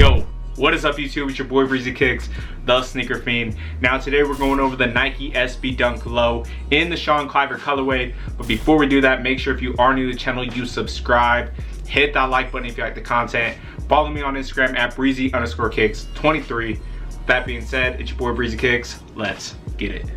Yo, what is up YouTube? It's your boy Breezy Kicks, the Sneaker Fiend. Now today we're going over the Nike SB Dunk Low in the Sean Cliver colorway. But before we do that, make sure if you are new to the channel, you subscribe. Hit that like button if you like the content. Follow me on Instagram at breezy_kicks23. That being said, it's your boy Breezy Kicks. Let's get it.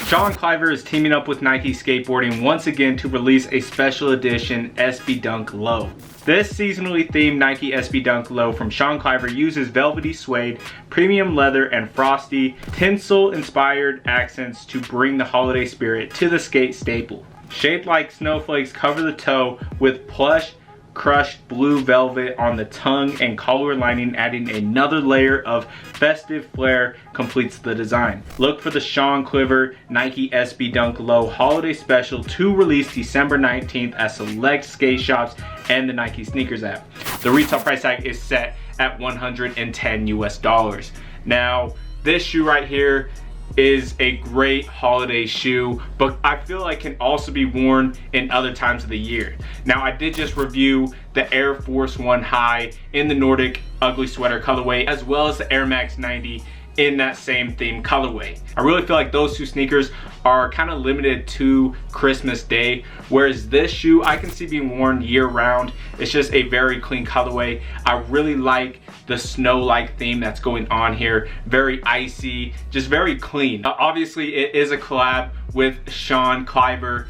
Sean Cliver is teaming up with Nike Skateboarding once again to release a special edition SB Dunk Low. This seasonally themed Nike SB Dunk Low from Sean Cliver uses velvety suede, premium leather, and frosty, tinsel-inspired accents to bring the holiday spirit to the skate staple. Shaped like snowflakes cover the toe with plush, crushed blue velvet on the tongue and collar lining, adding another layer of festive flair completes the design. Look for the Sean Cliver Nike SB Dunk Low holiday special to release December 19th at select skate shops and the Nike Sneakers app. The retail price tag is set at $110 US. Now, this shoe right here is a great holiday shoe, but I feel like can also be worn in other times of the year. Now, I did just review the Air Force 1 High in the Nordic Ugly Sweater colorway, as well as the Air Max 90 in that same theme colorway. I really feel like those two sneakers are kind of limited to Christmas Day, whereas this shoe I can see being worn year round. It's just a very clean colorway. I really like the snow-like theme that's going on here. Very icy, just very clean. Obviously it is a collab with Sean Cliver.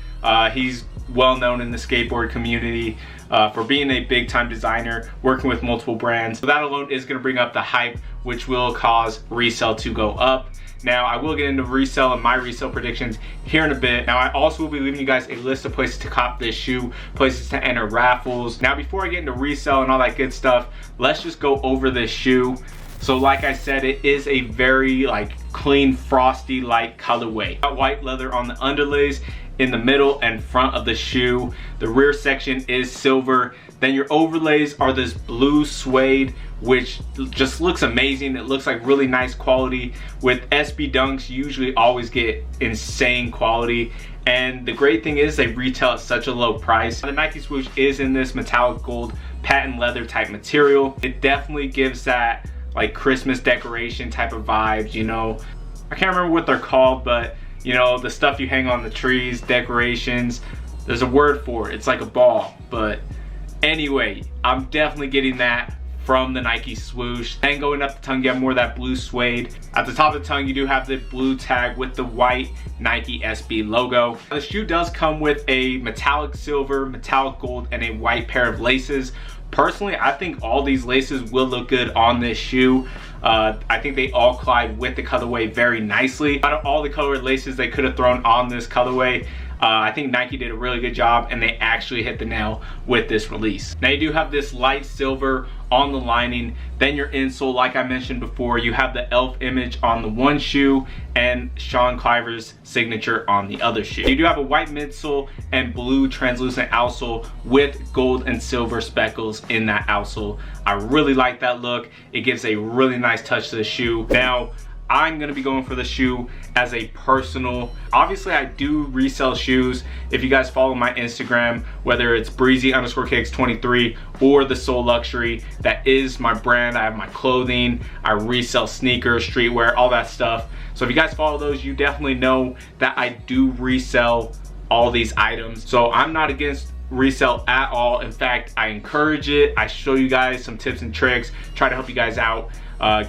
He's well known in the skateboard community for being a big time designer, working with multiple brands. So that alone is gonna bring up the hype, which will cause resale to go up. Now, I will get into resale and my resale predictions here in a bit. Now, I also will be leaving you guys a list of places to cop this shoe, places to enter raffles. Now, before I get into resale and all that good stuff, let's just go over this shoe. So like I said, it is a very clean, frosty light colorway. Got white leather on the underlays in the middle and front of the shoe. The rear section is silver. Then your overlays are this blue suede, which just looks amazing. It looks like really nice quality. With SB Dunks, you usually always get insane quality. And the great thing is they retail at such a low price. The Nike swoosh is in this metallic gold patent leather type material. It definitely gives that Christmas decoration type of vibes, you know. I can't remember what they're called, but you know, the stuff you hang on the trees, decorations, there's a word for it. It's like a ball. But anyway, I'm definitely getting that from the Nike swoosh. And going up the tongue, you have more of that blue suede. At the top of the tongue, you do have the blue tag with the white Nike SB logo. The shoe does come with a metallic silver, metallic gold, and a white pair of laces. Personally, I think all these laces will look good on this shoe. I think they all collide with the colorway very nicely. Out of all the colored laces they could have thrown on this colorway, I think Nike did a really good job and they actually hit the nail with this release. Now you do have this light silver on the lining. Then your insole, like I mentioned before, you have the elf image on the one shoe and Sean Cliver's signature on the other shoe. You do have a white midsole and blue translucent outsole with gold and silver speckles in that outsole. I really like that look. It gives a really nice touch to the shoe. Now, I'm gonna be going for the shoe as a personal. Obviously, I do resell shoes. If you guys follow my Instagram, whether it's breezy_kicks23 or the Soul Luxury, that is my brand. I have my clothing, I resell sneakers, streetwear, all that stuff. So if you guys follow those, you definitely know that I do resell all these items. So I'm not against resell at all. In fact, I encourage it. I show you guys some tips and tricks, try to help you guys out.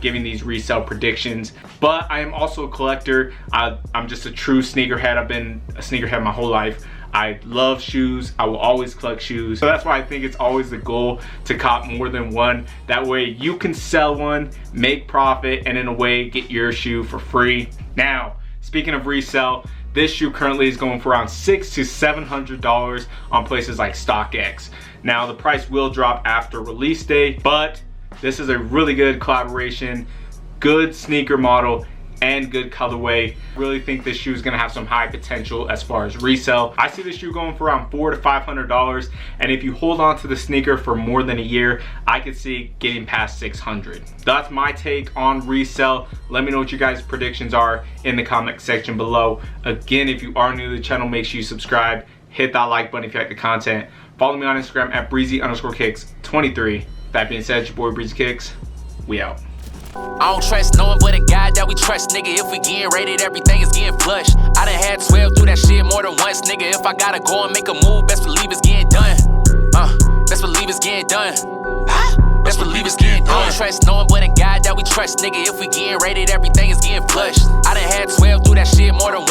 Giving these resale predictions. But I am also a collector. I'm just a true sneakerhead. I've been a sneakerhead my whole life. I love shoes. I will always collect shoes. So that's why I think it's always the goal to cop more than one. That way you can sell one, make profit, and in a way get your shoe for free. Now, speaking of resale, this shoe currently is going for around $600 to $700 on places like StockX. Now the price will drop after release day, but this is a really good collaboration, good sneaker model, and good colorway. Really think this shoe is gonna have some high potential as far as resale. I see this shoe going for around $400 to $500, and if you hold on to the sneaker for more than a year, I could see getting past $600. That's my take on resale. Let me know what you guys' predictions are in the comment section below. Again, if you are new to the channel, make sure you subscribe, hit that like button if you like the content. Follow me on Instagram at breezy_kicks23. That being said, it's your boy Breezy Kicks. We out. I don't trust no one but a God that we trust, nigga. If we getting rated, everything is getting flushed. I done had 12 through that shit more than once, nigga. If I gotta go and make a move, best believe it's getting done. Best believe it's getting done. Best believe it's getting done. I don't trust no one but a God that we trust, nigga. If we getting rated, everything is getting flushed. I done had 12 through that shit more than once.